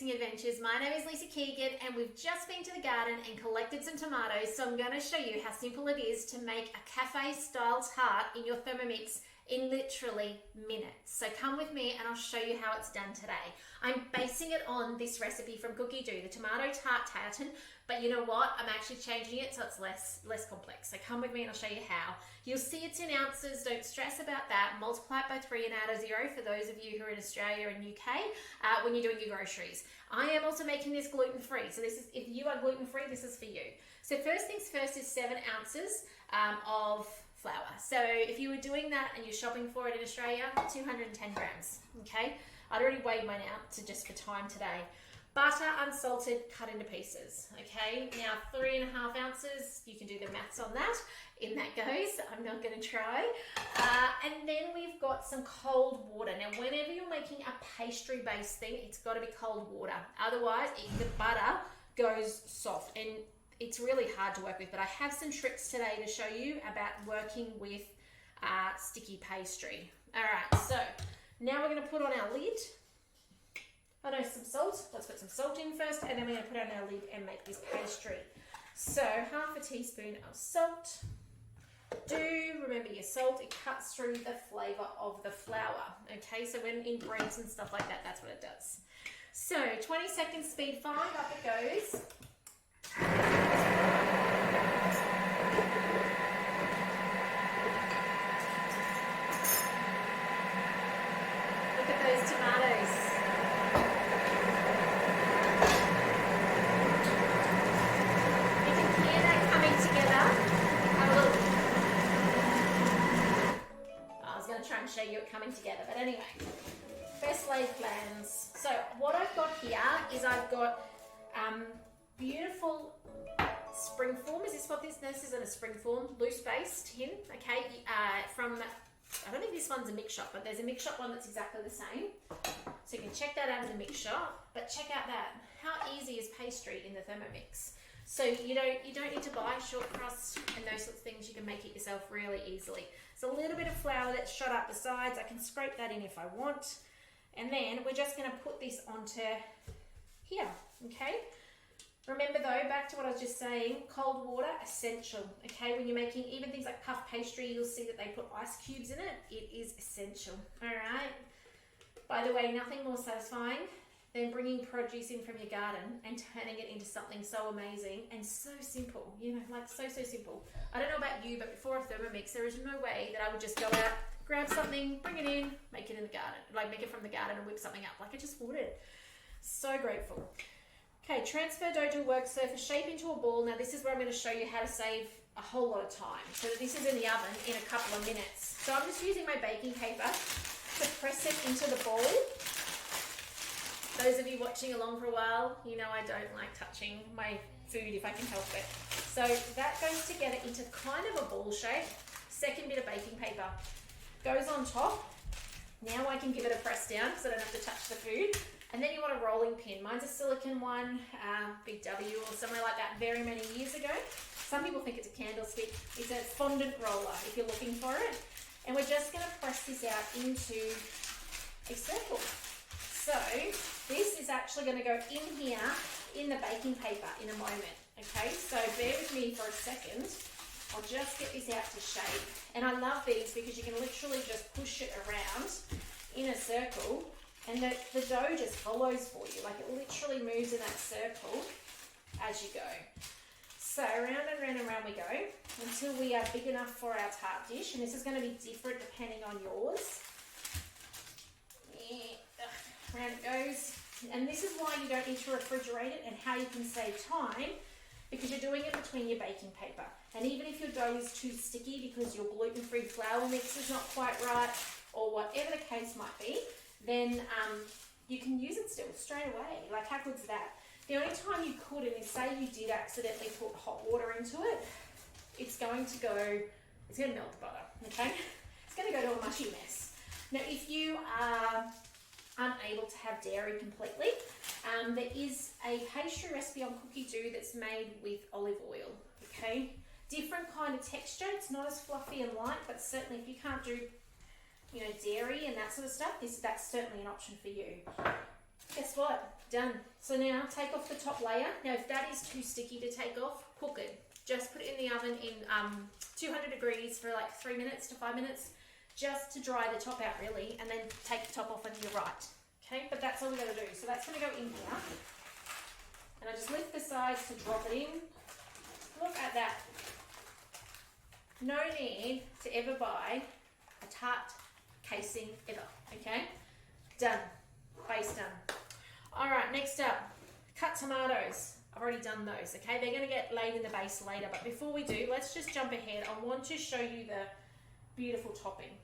Mixing Adventures. My name is Lisa Keegan and we've just been to the garden and collected some tomatoes, so I'm going to show you how simple it is to make a cafe style tart in your Thermomix in literally minutes. So come with me and I'll show you how it's done today. I'm basing it on this recipe from Cookie Doo, the tomato tart tartan, but you know what? I'm actually changing it so it's less complex. So come with me and I'll show you how. You'll see it's in ounces, don't stress about that. Multiply it by 3 and add a 0 for those of you who are in Australia and UK when you're doing your groceries. I am also making this gluten-free, so this is, if you are gluten-free, this is for you. So first things first is 7 ounces of flour. So if you were doing that and you're shopping for it in Australia, 210 grams, okay? I'd already weighed mine out to just for time today. Butter, unsalted, cut into pieces, okay? Now 3.5 ounces, you can do the maths on that. In that goes, I'm not gonna try. And then we've got some cold water. Now whenever you're making a pastry-based thing, it's gotta be cold water. Otherwise, the butter goes soft and it's really hard to work with, but I have some tricks today to show you about working with sticky pastry. All right, so now we're gonna put on our lid. Oh no, some salt. Let's put some salt in first, and then we're gonna put on our lid and make this pastry. So half a teaspoon of salt. Do remember your salt, it cuts through the flavor of the flour. Okay, so when in breads and stuff like that, that's what it does. So 20 seconds speed 5, up it goes. Look at those tomatoes. You can hear that coming together. Have a look. I was going to try and show you it coming together, but anyway. Best laid plans. So what I've got here is I've got beautiful springform. Is this what this isn't a springform, loose base tin, okay, from, I don't think this one's a mix shop, but there's a mix shop one that's exactly the same. So you can check that out in the mix shop, but check out that. How easy is pastry in the Thermomix? So you don't need to buy short crust and those sorts of things. You can make it yourself really easily. So a little bit of flour that's shot up the sides. I can scrape that in if I want. And then we're just going to put this onto here, okay? Remember though, back to what I was just saying, cold water, essential, okay? When you're making even things like puff pastry, you'll see that they put ice cubes in it. It is essential, all right? By the way, nothing more satisfying than bringing produce in from your garden and turning it into something so amazing and so simple, you know, like so simple. I don't know about you, but before a Thermomix, there is no way that I would just go out, grab something, bring it in, make it in the garden, like make it from the garden and whip something up. Like I just wouldn't. So grateful. Okay, transfer dough to a work surface, shape into a ball. Now this is where I'm going to show you how to save a whole lot of time. So this is in the oven in a couple of minutes. So I'm just using my baking paper to press it into the ball. Those of you watching along for a while, you know I don't like touching my food if I can help it. So that goes together into kind of a ball shape. Second bit of baking paper goes on top. Now I can give it a press down because I don't have to touch the food. And then you want a rolling pin. Mine's a silicone one, Big W or somewhere like that very many years ago. Some people think it's a candlestick. It's a fondant roller if you're looking for it. And we're just going to press this out into a circle. So this is actually going to go in here in the baking paper in a moment. Okay, so bear with me for a second. I'll just get this out to shape. And I love these because you can literally just push it around in a circle and the dough just follows for you. Like it literally moves in that circle as you go. So round and round and round we go until we are big enough for our tart dish. And this is going to be different depending on yours. Round it goes. And this is why you don't need to refrigerate it and how you can save time, because you're doing it between your baking paper. And even if your dough is too sticky because your gluten-free flour mix is not quite right or whatever the case might be, then you can use it still straight away. Like how good's that? The only time you couldn't is say you did accidentally put hot water into it, it's going to melt the butter, okay? It's going to go to a mushy mess. Now if you are unable to have dairy completely, there is a pastry recipe on Cookie Doo that's made with olive oil, okay? Different kind of texture, it's not as fluffy and light, but certainly if you can't do, you know, dairy and that sort of stuff, that's certainly an option for you. Guess what? Done. So now take off the top layer. Now if that is too sticky to take off, cook it. Just put it in the oven in 200 degrees for like 3 minutes to 5 minutes, just to dry the top out really, and then take the top off and you're right. Okay, but that's all we gotta do. So that's gonna go in here. And I just lift the sides to drop it in. Look at that. No need to ever buy a tart casing ever, okay? Done. Base done. All right, next up, cut tomatoes. I've already done those, okay? They're gonna get laid in the base later, but before we do, let's just jump ahead. I want to show you the beautiful topping.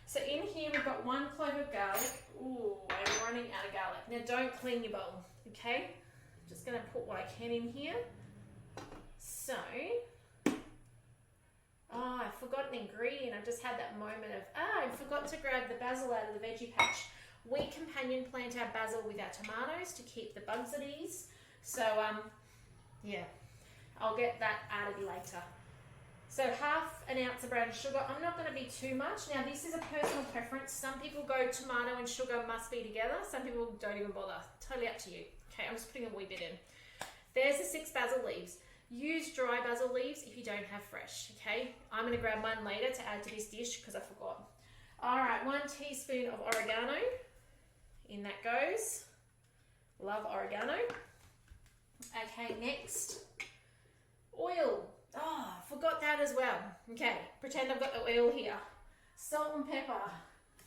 So in here, we've got 1 clove of garlic. Ooh, I'm running out of garlic. Now don't clean your bowl, okay? I'm just gonna put what I can in here. So, I forgot an ingredient. I just had that moment of, I forgot to grab the basil out of the veggie patch. We companion plant our basil with our tomatoes to keep the bugs at ease. So, yeah, I'll get that added later. So 1/2 ounce of brown sugar. I'm not going to be too much. Now, this is a personal preference. Some people go tomato and sugar must be together. Some people don't even bother. Totally up to you. Okay, I'm just putting a wee bit in. There's the 6 basil leaves. Use dry basil leaves if you don't have fresh, okay? I'm going to grab mine later to add to this dish because I forgot. All right, 1 teaspoon of oregano. In that goes. Love oregano. Okay, next, oil. Oh, forgot that as well. Okay, pretend I've got the oil here. Salt and pepper.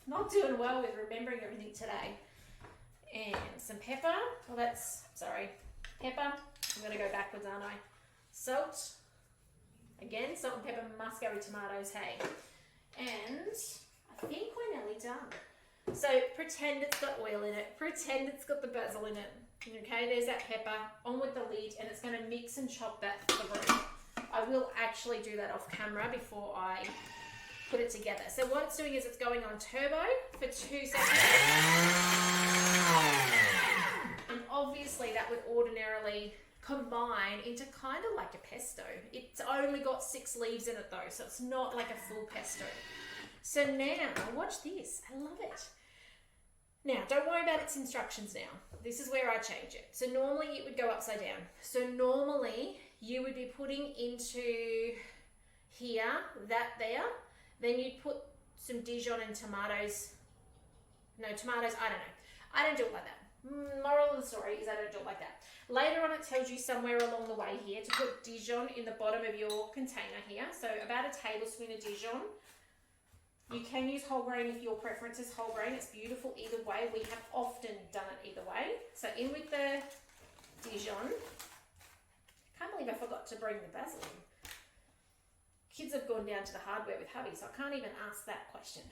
Not doing well with remembering everything today. And some pepper. Well, that's, sorry, pepper. I'm going to go backwards, aren't I? Salt. Again, salt and pepper must go with tomatoes, hey. And I think we're nearly done. So pretend it's got oil in it. Pretend it's got the basil in it. Okay, there's that pepper. On with the lid, and it's going to mix and chop that through. I will actually do that off camera before I put it together. So what it's doing is it's going on turbo for 2 seconds. And obviously that would ordinarily combine into kind of like a pesto. It's only got 6 leaves in it though, so it's not like a full pesto. So now, watch this. I love it. Now, don't worry about its instructions now. This is where I change it. So normally it would go upside down. So normally you would be putting into here, that there. Then you'd put some Dijon and tomatoes. No, tomatoes, I don't know. I don't do it like that. Moral of the story is I don't do it like that. Later on it tells you somewhere along the way here to put Dijon in the bottom of your container here. So about a tablespoon of Dijon. You can use whole grain if your preference is whole grain. It's beautiful either way. We have often done it either way. So in with the Dijon. Can't believe I forgot to bring the basil in. Kids have gone down to the hardware with hubby, so I can't even ask that question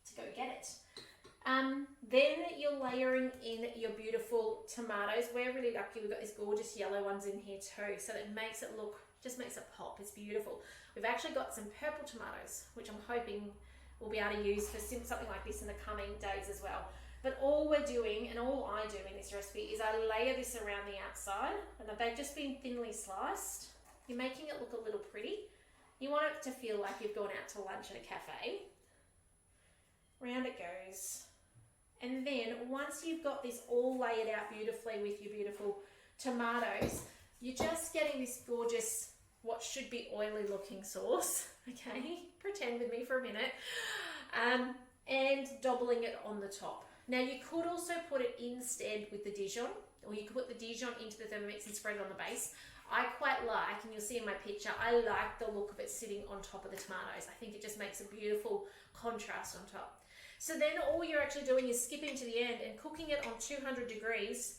to go get it. Then you're layering in your beautiful tomatoes. We're really lucky. We've got these gorgeous yellow ones in here too, so that makes it look, just makes it pop. It's beautiful. We've actually got some purple tomatoes, which I'm hoping we'll be able to use for something like this in the coming days as well. But all we're doing, and all I do in this recipe, is I layer this around the outside, and they've just been thinly sliced. You're making it look a little pretty. You want it to feel like you've gone out to lunch at a cafe. Round it goes. And then once you've got this all layered out beautifully with your beautiful tomatoes, you're just getting this gorgeous, what should be oily looking sauce, okay? Pretend with me for a minute. And doubling it on the top. Now you could also put it instead with the Dijon, or you could put the Dijon into the Thermomix and spread it on the base. I quite like, and you'll see in my picture, I like the look of it sitting on top of the tomatoes. I think it just makes a beautiful contrast on top. So then all you're actually doing is skipping to the end and cooking it on 200 degrees,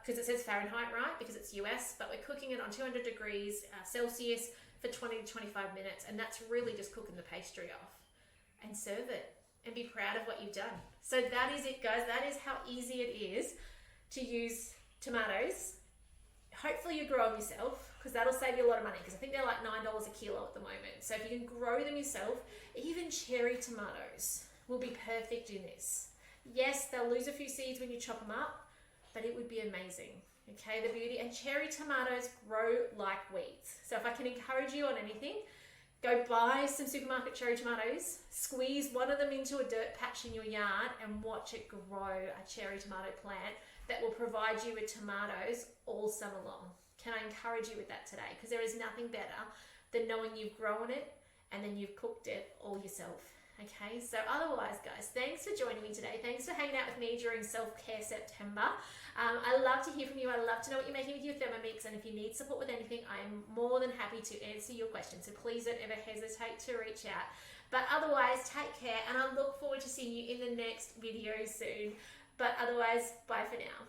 because it says Fahrenheit, right? Because it's US, but we're cooking it on 200 degrees Celsius for 20 to 25 minutes, and that's really just cooking the pastry off. And serve it, and be proud of what you've done. So that is it, guys. That is how easy it is to use tomatoes. Hopefully you grow them yourself, because that'll save you a lot of money, because I think they're like $9 a kilo at the moment. So if you can grow them yourself, even cherry tomatoes will be perfect in this. Yes, they'll lose a few seeds when you chop them up, but it would be amazing. Okay, the beauty, and cherry tomatoes grow like weeds. So if I can encourage you on anything, Go buy some supermarket cherry tomatoes, squeeze one of them into a dirt patch in your yard and watch it grow a cherry tomato plant that will provide you with tomatoes all summer long. Can I encourage you with that today? Because there is nothing better than knowing you've grown it and then you've cooked it all yourself. Okay, so otherwise, guys, thanks for joining me today. Thanks for hanging out with me during Self-Care September. I love to hear from you. I love to know what you're making with your Thermomix, and if you need support with anything, I'm more than happy to answer your questions. So please don't ever hesitate to reach out. But otherwise, take care, and I look forward to seeing you in the next video soon. But otherwise, bye for now.